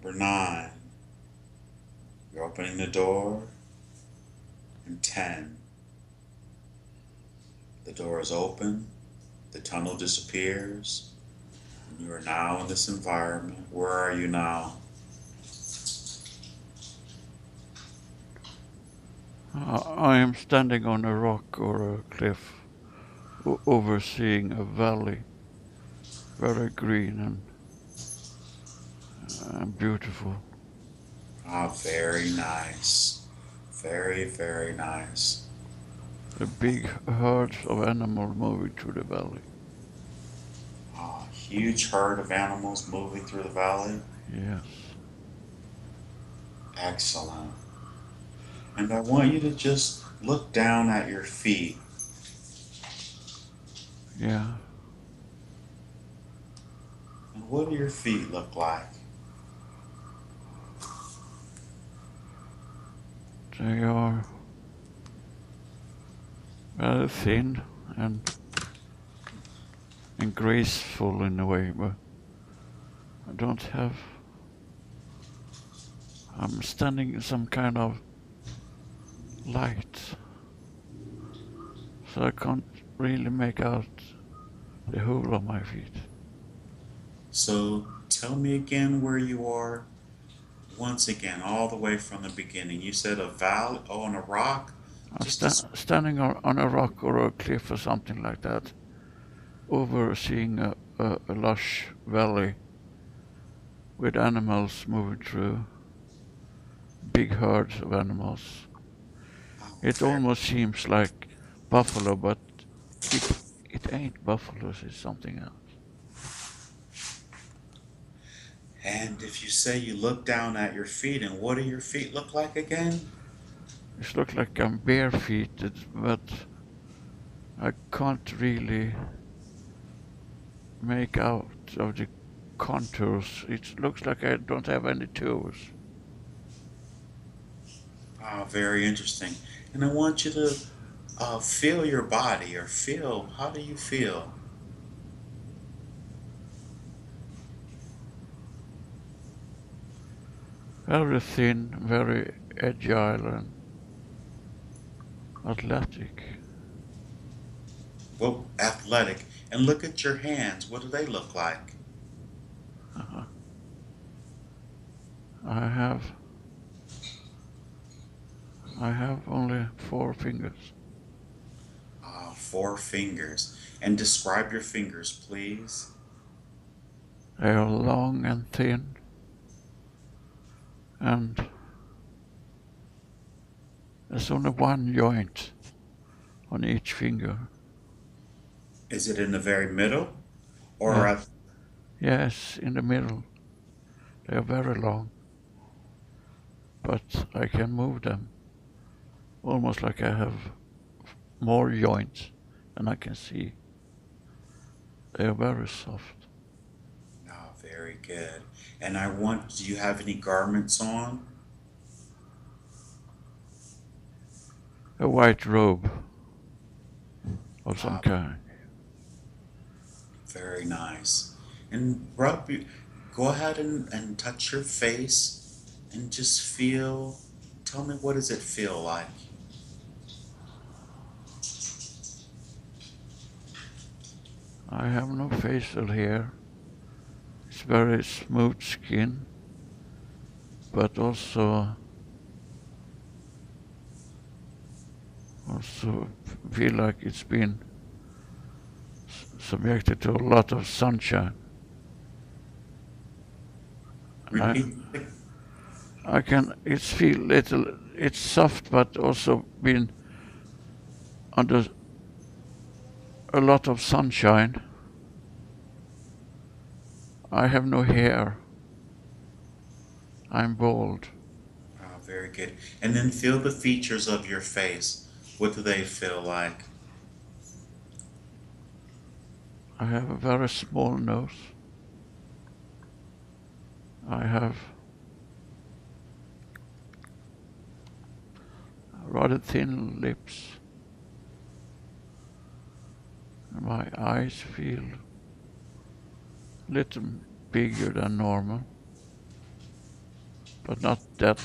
Number 9. You're opening the door. And 10. The door is open. The tunnel disappears. And you are now in this environment. Where are you now? I am standing on a rock or a cliff, overseeing a valley, very green and beautiful. Ah, very nice. Very, very nice. A big herds of animals moving through the valley. Ah, huge herd of animals moving through the valley. Yes. Excellent. And I want you to just look down at your feet. Yeah. And what do your feet look like? They are very thin and and graceful in a way, but I don't have. I'm standing in some kind of light, so I can't really make out the whole of my feet. So tell me again where you are. Once again, all the way from the beginning. You said a valley, oh, on a rock. I'm Just a, standing on a rock or a cliff or something like that, overseeing a lush valley with animals moving through, big herds of animals. oh, It very. almost seems like buffalo, but it it ain't buffaloes. It's something else. And if you say you look down at your feet, and what do your feet look like again? It looks like I'm barefooted, but I can't really make out of the contours. It looks like I don't have any toes. Oh, very interesting. And I want you to feel your body or feel, how do you feel? Very thin, very agile and athletic. Well, athletic. And look at your hands. What do they look like? Uh, I have I have only 4 fingers. 4 fingers. And describe your fingers, please. They are long and thin, and there's only one joint on each finger. Is it in the very middle? Or Yeah, at, yes, in the middle. They are very long, but I can move them almost like I have more joints than I can see. They are very soft. oh, very good. And I want, do you have any garments on? A white robe of some Ah, kind. very nice. And go ahead and touch your face and just feel, tell me what does it feel like? I have no facial hair. It's very smooth skin, but also feel like it's been subjected to a lot of sunshine. And Repeat. I can it's feel little it's soft but also been under a lot of sunshine. I have no hair. I'm bald. Oh, very good. And then feel the features of your face. What do they feel like? I have a very small nose. I have rather thin lips. My eyes feel a little bigger than normal. but not that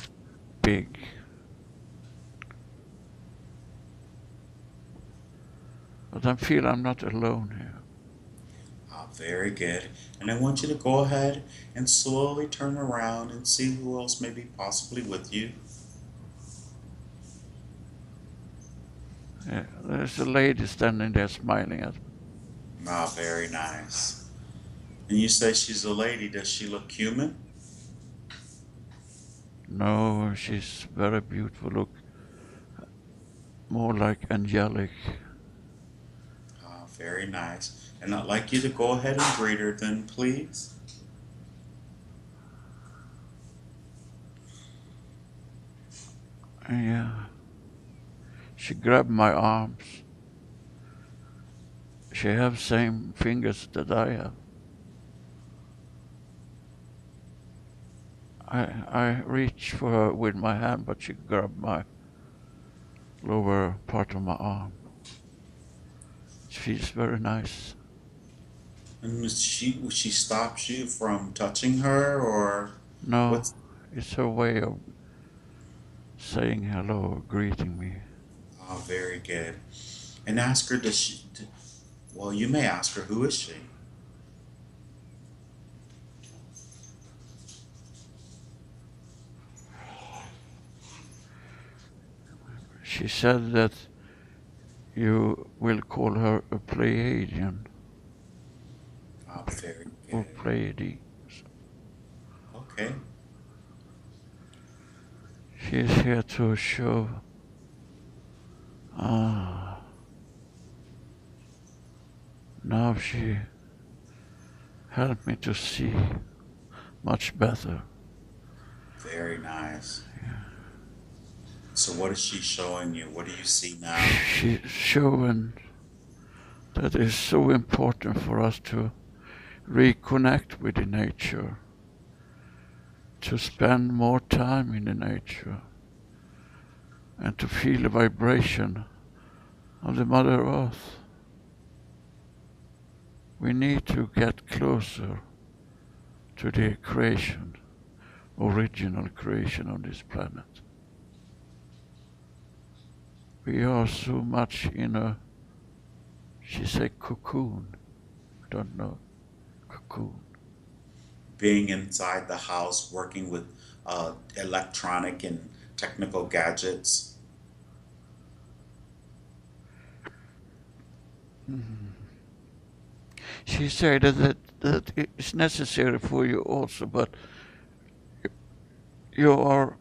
big. But I feel I'm not alone here. Ah, very good. And I want you to go ahead and slowly turn around and see who else may be possibly with you. Yeah, there's a lady standing there smiling at me. Ah, very nice. And you say she's a lady. Does she look human? No, she's very beautiful. Look, more like angelic. Ah, very nice. And I'd like you to go ahead and greet her then, please. Yeah, she grabbed my arms. She have same fingers that I have. I reached for her with my hand, but she grabbed my lower part of my arm. It feels very nice. And she stops you from touching her, or No, what's? it's her way of saying hello, or greeting me. Oh, very good. And ask her, does well, you may ask her, who is she? She said that you will call her a Pleiadian Oh, very or good. Pleiadi. Okay. She is here to show. Ah, now she helped me to see much better. Very nice. So what is she showing you? What do you see now? She's showing that it's so important for us to reconnect with the nature, to spend more time in the nature, and to feel the vibration of the Mother Earth. We need to get closer to the creation, original creation on this planet. We are so much in a, she said cocoon, I don't know, cocoon. Being inside the house, working with electronic and technical gadgets. Mhm. She said that it's necessary for you also, but you are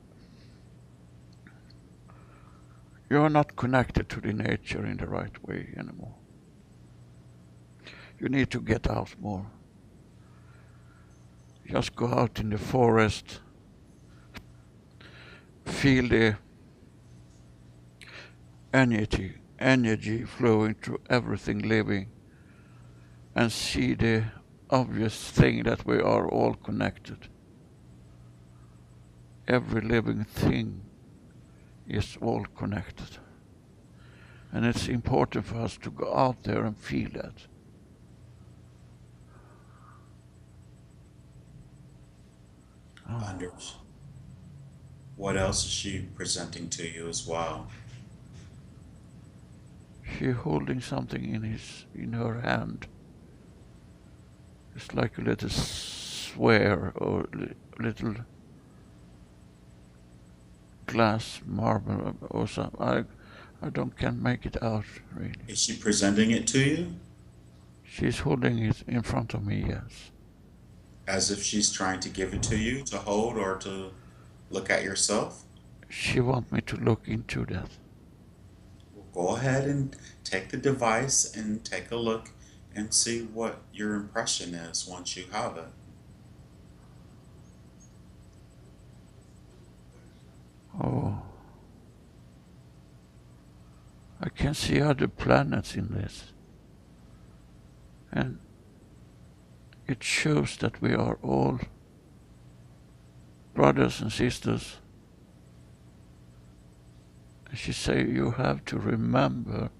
you are not connected to the nature in the right way anymore. You need to get out more. Just go out in the forest, feel the energy flowing through everything living, and see the obvious thing that we are all connected. Every living thing is all connected. And it's important for us to go out there and feel that. Oh. Under what else is she presenting to you as well? She holding something in her hand. It's like a little sphere or little glass marble or something. I don't can make it out really. Is she presenting it to you She's holding it in front of me, yes. as if she's trying to give it to you to hold or to look at yourself? She wants me to look into that. Well, go ahead and take the device and take a look and see what your impression is once you have it. Oh, I can see other planets in this. And it shows that we are all brothers and sisters. She say you have to remember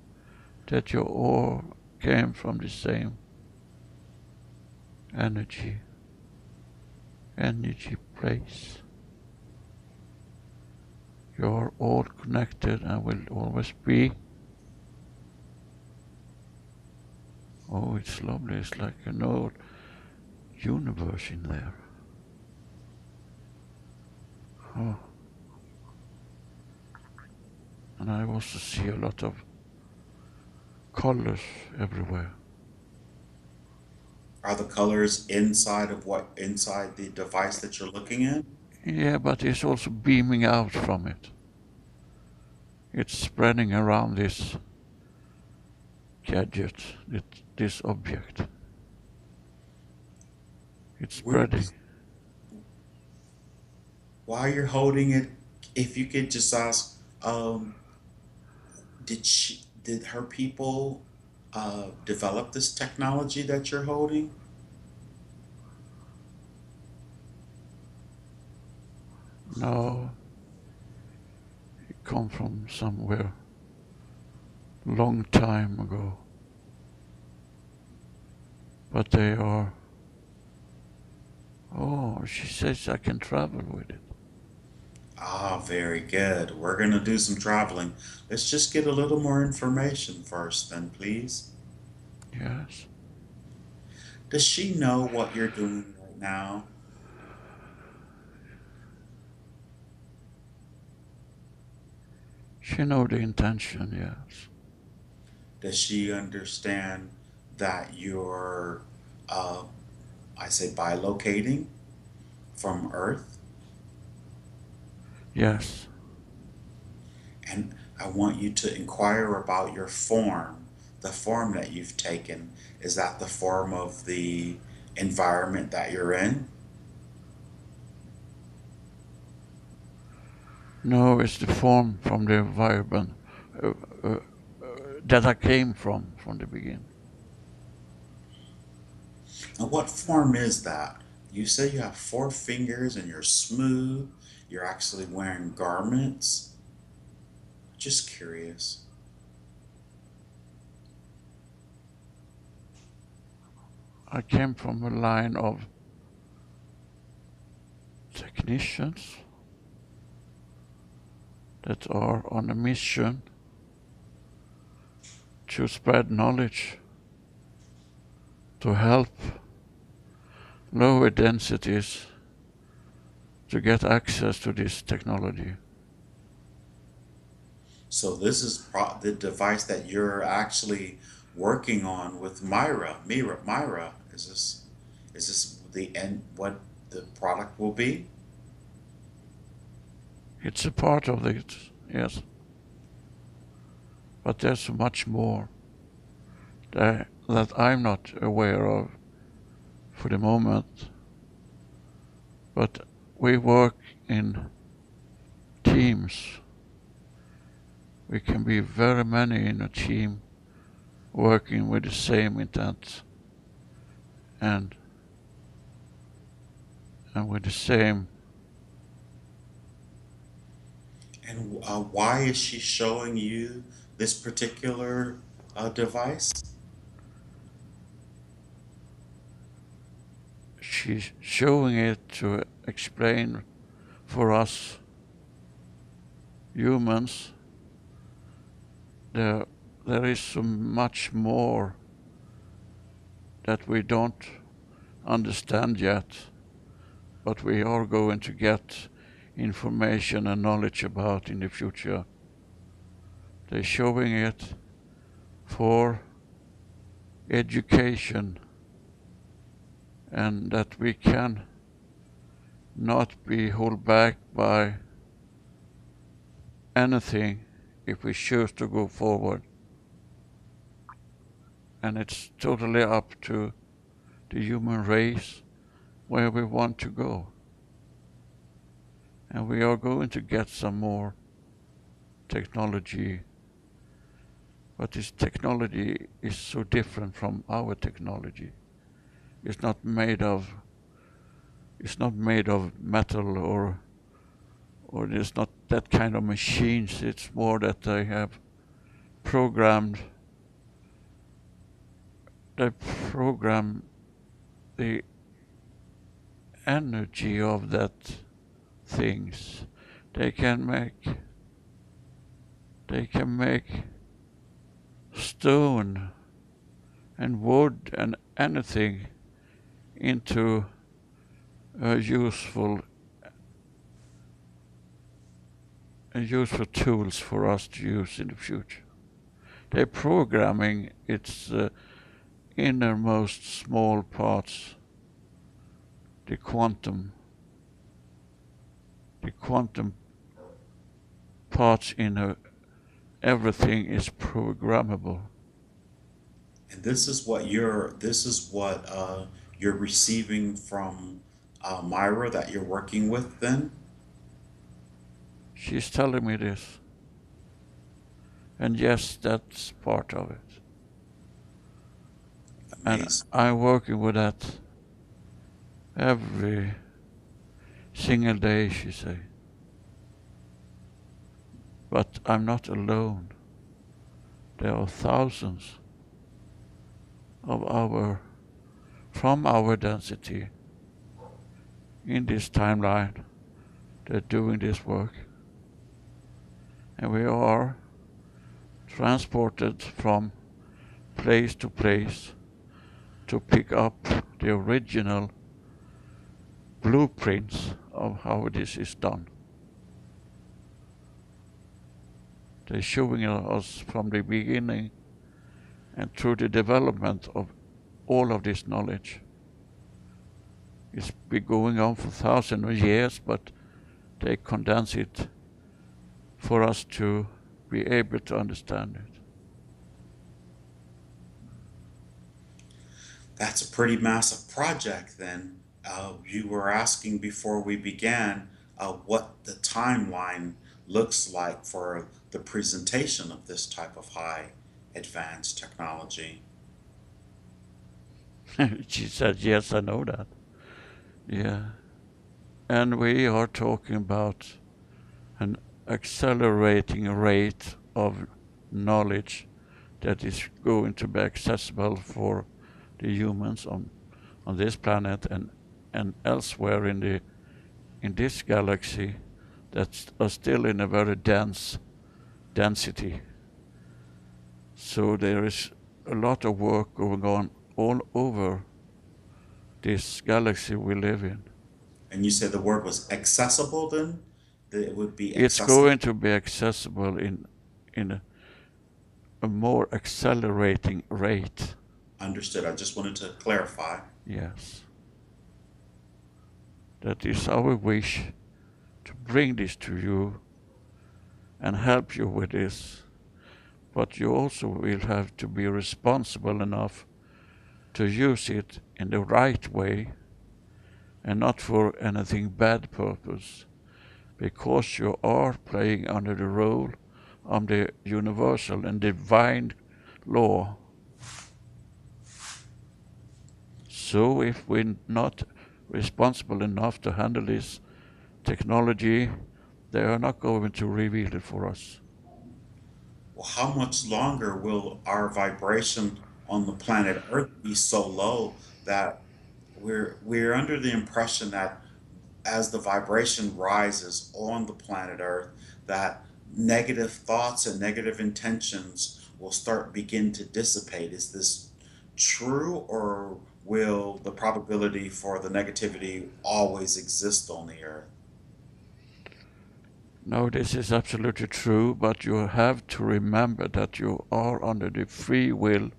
that you all came from the same energy place. You're all connected and will always be. Oh, it's lovely. It's like an old universe in there. Oh. And I also see a lot of colors everywhere. Are the colors inside the device that you're looking at? Yeah, but it's also beaming out from it. It's spreading around this gadget, this object. It's Where spreading. while you're holding it, if you could just ask, did her people develop this technology that you're holding? No, it come from somewhere long time ago. But they are. Oh, she says I can travel with it. Ah, very good. We're going to do some traveling. Let's just get a little more information first, then, please. Yes. Does she know what you're doing right now? She know the intention, yes. Does she understand that you're, uh, I say, bilocating from Earth? Yes. And I want you to inquire about your form, the form that you've taken. Is that the form of the environment that you're in? No, it's the form from the environment uh, uh, that I came from the beginning. And what form is that? You say you have four fingers and you're smooth. You're actually wearing garments. Just curious. I came from a line of technicians that are on a mission to spread knowledge, to help lower densities to get access to this technology. So this is the device that you're actually working on with Myra. Is this the end? What the product will be? It's a part of it, yes, but there's much more that I'm not aware of for the moment. But we work in teams. We can be very many in a team working with the same intent and with the same. And why is she showing you this particular device? She's showing it to explain for us humans there there is so much more that we don't understand yet, but we are going to get information and knowledge about in the future. They're showing it for education and that we can not be held back by anything if we choose to go forward. And it's totally up to the human race where we want to go. And we are going to get some more technology, but this technology is so different from our technology. It's not made of metal or there's not that kind of machines. It's more that they have programmed they program the energy of that things. They can make They can make stone and wood and anything into useful useful tools for us to use in the future. They're programming its innermost small parts, the quantum parts in everything is programmable. And this is what you're receiving from Myra that you're working with then? She's telling me this, and yes, that's part of it. And Amazing. I'm working with that every single day, she say. But I'm not alone. There are thousands of from our density in this timeline that are doing this work. And we are transported from place to place to pick up the original blueprints of how this is done. They're showing us from the beginning and through the development of all of this knowledge. It's been going on for thousands of years, but they condense it for us to be able to understand it. That's a pretty massive project then. You were asking before we began what the timeline looks like for the presentation of this type of high advanced technology. She said, yes, I know that. Yeah. And we are talking about an accelerating rate of knowledge that is going to be accessible for the humans on this planet and elsewhere in this galaxy that are still in a very dense density. So there is a lot of work going on all over this galaxy we live in. And you said the word was accessible then? That it would be It's accessible? going to be accessible in a more accelerating rate. Understood. I just wanted to clarify. Yes. That is our wish to bring this to you and help you with this. But you also will have to be responsible enough to use it in the right way and not for anything bad purpose, because you are playing under the role of the universal and divine law. So if we're not responsible enough to handle this technology, they are not going to reveal it for us. Well, how much longer will our vibration on the planet Earth be so low that we're under the impression that as the vibration rises on the planet Earth, that negative thoughts and negative intentions will start begin to dissipate. Is this true, or will the probability for the negativity always exist on the Earth? No, this is absolutely true, but you have to remember that you are under the free will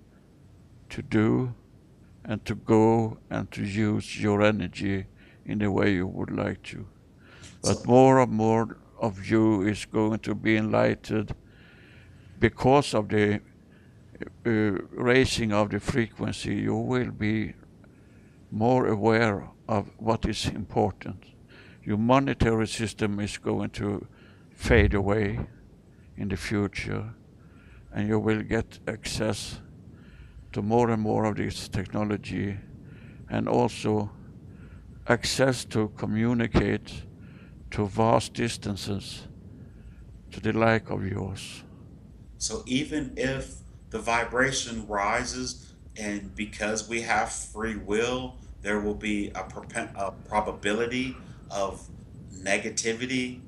to do and to go and to use your energy in the way you would like to. But So, more and more of you is going to be enlightened because of the raising of the frequency. You will be more aware of what is important. Your monetary system is going to fade away in the future, and you will get access to more and more of this technology, and also access to communicate to vast distances to the like of yours. so even if the vibration rises, and because we have free will, there will be a probability of negativity.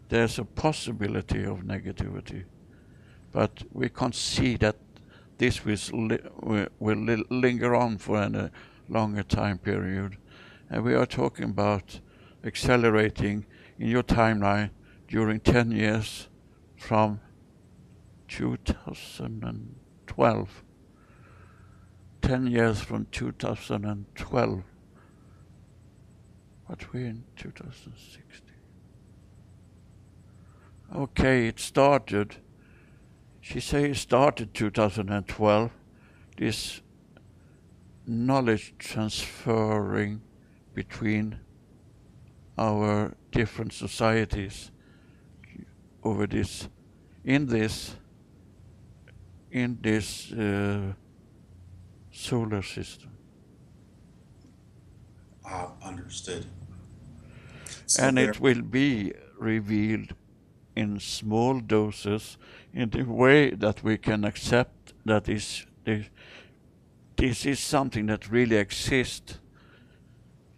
there's a possibility of negativity, but we can't see that this will linger on for a longer time period. And we are talking about accelerating in your timeline during 10 years from 2012. 10 years from 2012. But we're in 2016. Okay, it started. She say it started 2012. This knowledge transferring between our different societies over this in this solar system. Understood. So And there, it will be revealed in small doses in the way that we can accept that this is something that really exists.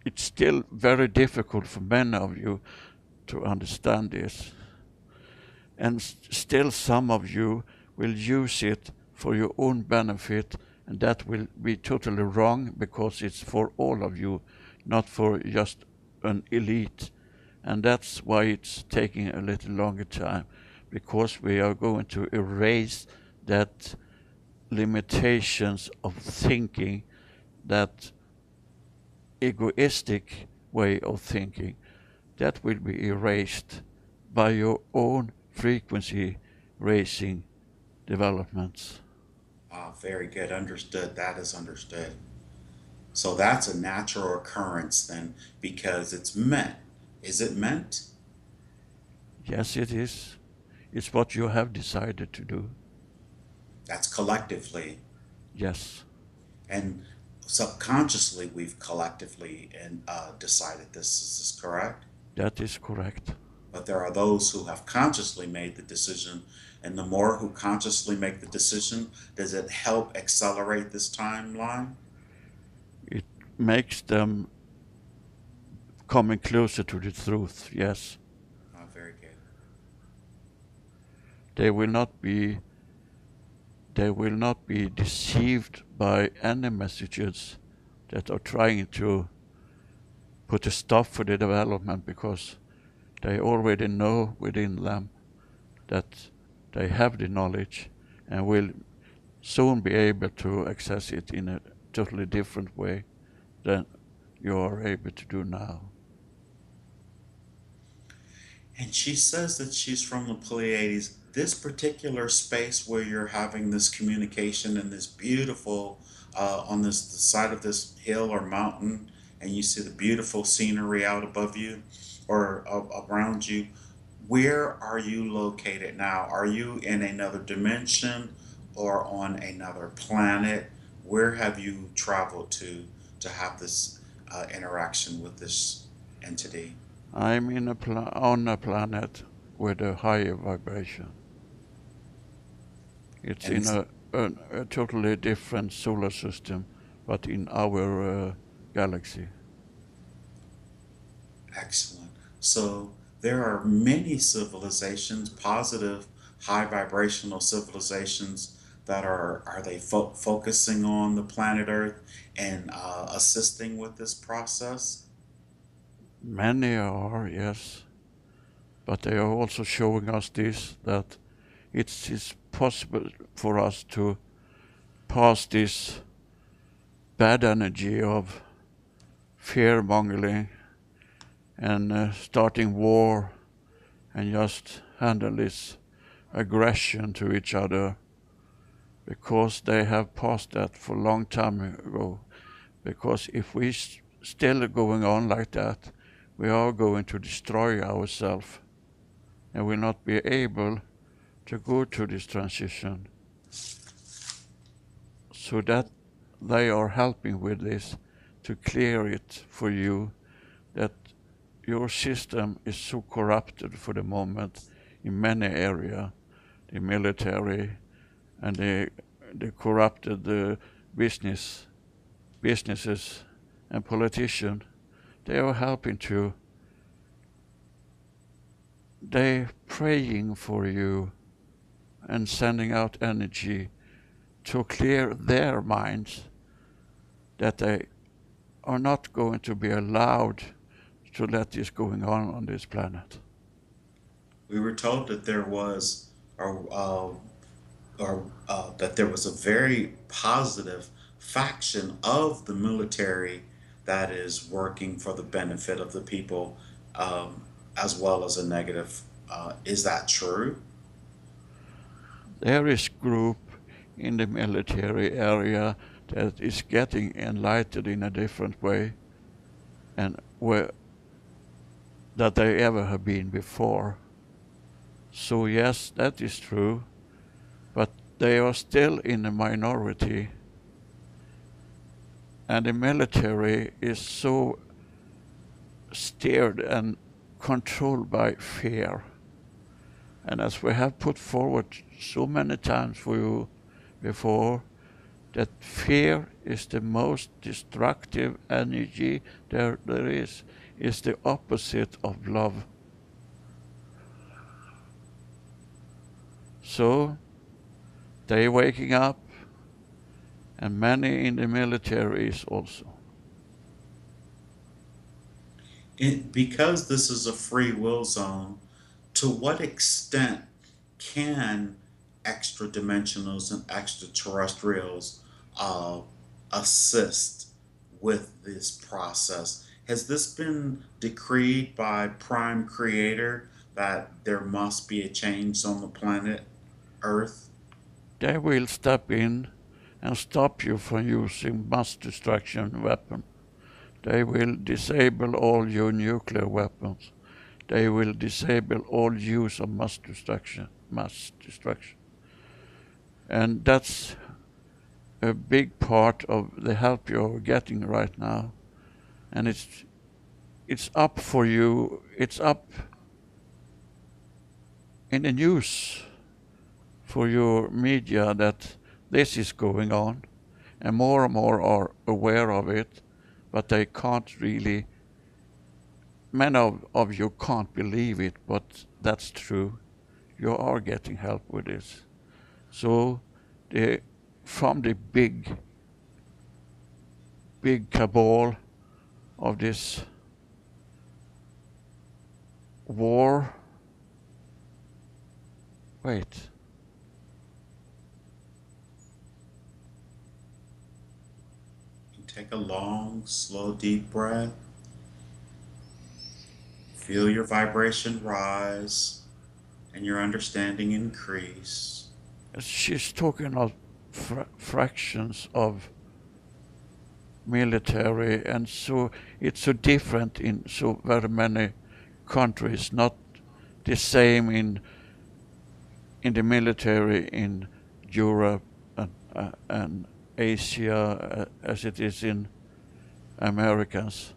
It's still very difficult for many of you to understand this. And still some of you will use it for your own benefit, and that will be totally wrong because it's for all of you, not for just an elite. And that's why it's taking a little longer time, because we are going to erase that limitations of thinking, that egoistic way of thinking, that will be erased by your own frequency raising developments. very good. Understood. That is understood. So that's a natural occurrence then, because it's meant. Is it meant? Yes, it is. It's what you have decided to do. That's collectively. Yes, And subconsciously, we've collectively and decided this. Is this correct? that is correct. But there are those who have consciously made the decision, and the more who consciously make the decision, does it help accelerate this timeline? It makes them coming closer to the truth, yes. Very good. They will not be deceived by any messages that are trying to put a stop for the development, because they already know within them that they have the knowledge and will soon be able to access it in a totally different way than you are able to do now. And she says that she's from the Pleiades. This particular space where you're having this communication and this beautiful, on this the side of this hill or mountain, and you see the beautiful scenery out above you or around you. Where are you located now? Are you in another dimension or on another planet? Where have you traveled to have this interaction with this entity? I'm on a planet with a higher vibration. It's And in it's a totally different solar system, but in our galaxy. excellent. So there are many civilizations, positive, high vibrational civilizations that are they focusing on the planet Earth and assisting with this process? Many are, yes, but they are also showing us this, that it is possible for us to pass this bad energy of fear mongering and starting war and just handle this aggression to each other, because they have passed that for a long time ago. Because if we still going on like that, we are going to destroy ourselves and will not be able to go to this transition. So that they are helping with this to clear it for you, that your system is so corrupted for the moment in many areas, the military and the corrupted businesses and politicians. They are helping to they praying for you and sending out energy to clear their minds that they are not going to be allowed to let this going on this planet. We were told that there was, that there was a very positive faction of the military that is working for the benefit of the people, um, as well as a negative. Is that true? There is group in the military area that is getting enlightened in a different way and where that they ever have been before. So yes, that is true, but they are still in a minority, and the military is so steered and controlled by fear. And as we have put forward so many times for you before, that fear is the most destructive energy there is the opposite of love. So they waking up, and many in the military is also. Because this is a free will zone, to what extent can extra dimensionals and extraterrestrials uh, assist with this process? Has this been decreed by Prime Creator that there must be a change on the planet Earth? They will step in and stop you from using mass destruction weapons. They will disable all your nuclear weapons. They will disable all use of mass destruction. Mass destruction. And that's a big part of the help you're getting right now. And it's up for you. It's up in the news for your media that this is going on, and more are aware of it, but they can't really. Many of you can't believe it, but that's true. You are getting help with this. So, the from the big cabal of this war. Wait. Take a long, slow, deep breath. Feel your vibration rise and your understanding increase. She's talking of fractions of military, and so it's so different in so very many countries, not the same in the military in Europe and Asia as it is in Americans,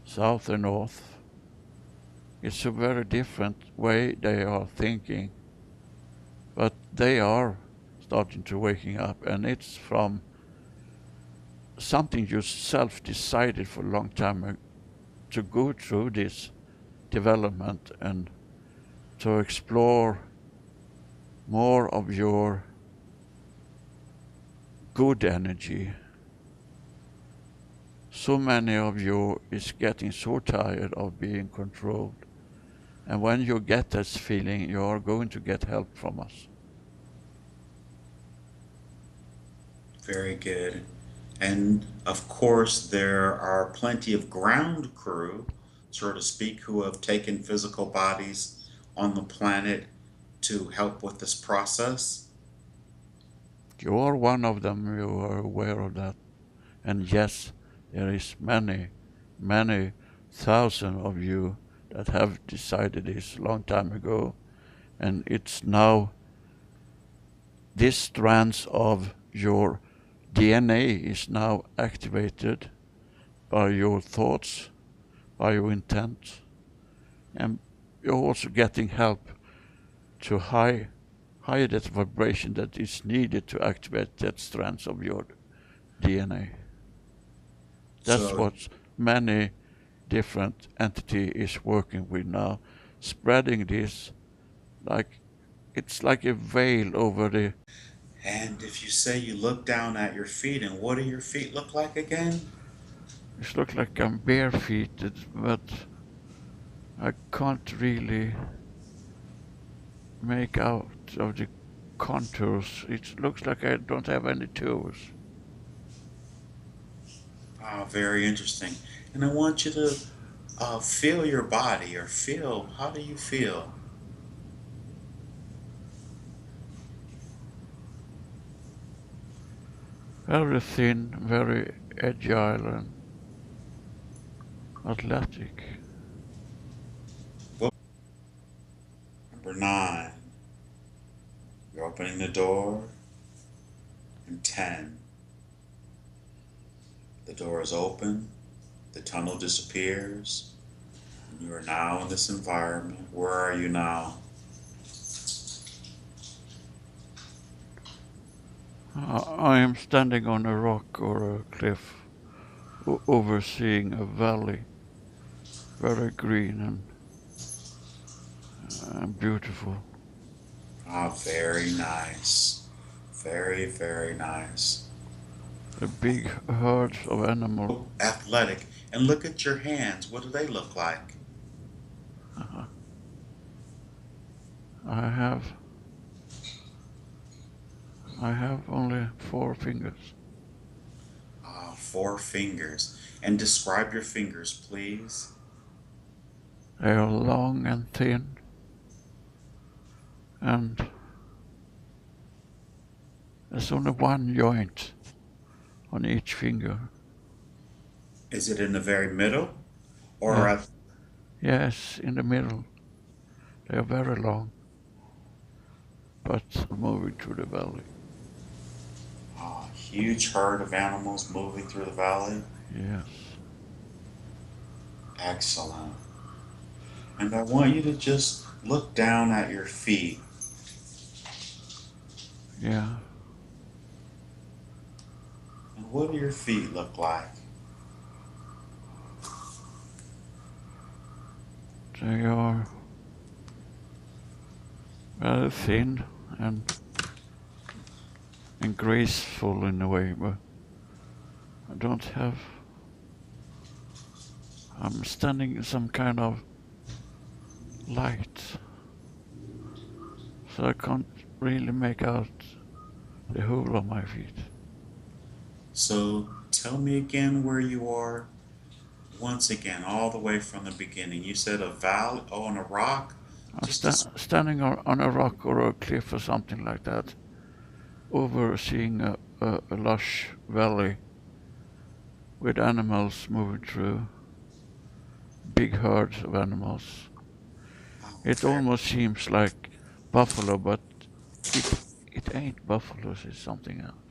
South and North. It's a very different way they are thinking, but they are starting to waking up, and it's from something you self decided for a long time to go through this development and to explore more of your good energy. So many of you is getting so tired of being controlled. And when you get this feeling, you are going to get help from us. Very good. And of course, there are plenty of ground crew, so to speak, who have taken physical bodies on the planet to help with this process. You are one of them, you are aware of that. And yes, there is many thousands of you that have decided this a long time ago. And it's now this strands of your DNA is now activated by your thoughts, by your intent, and you're also getting help to higher that vibration that is needed to activate that strands of your DNA. That's So, what many different entity is working with now. spreading this, like it's like a veil over the. And if you say you look down at your feet, and what do your feet look like again? It looks like I'm barefooted, but I can't really make out of the contours. It looks like I don't have any toes. Ah, very interesting. And I want you to feel your body, or feel, how do you feel? Very thin, very agile and athletic. Number 9, you're opening the door. And 10, the door is open, the tunnel disappears, and you are now in this environment. Where are you now? I am standing on a rock or a cliff, overseeing a valley, very green and beautiful. Ah, very nice. Very, very nice. A big herd of animals. Athletic. And look at your hands. What do they look like? Uh, I have I have only 4 fingers. Ah, 4 fingers. And describe your fingers, please. They are long and thin, and there's only one joint on each finger. Is it in the very middle? Or Yeah, at yes, in the middle. They are very long, but moving through the valley. a huge herd of animals moving through the valley? Yes, Excellent. And I want you to just look down at your feet. yeah. And what do your feet look like? They are very thin and graceful in a way, but I don't have. I'm standing in some kind of light, so I can't really make out the whole of my feet. So tell me again where you are. Once again, all the way from the beginning. You said a valley, oh, on a rock. I'm Just a, standing on a rock or a cliff or something like that, overseeing a lush valley with animals moving through, big herds of animals. oh, It almost seems like buffalo, but it it ain't buffaloes. It's something else.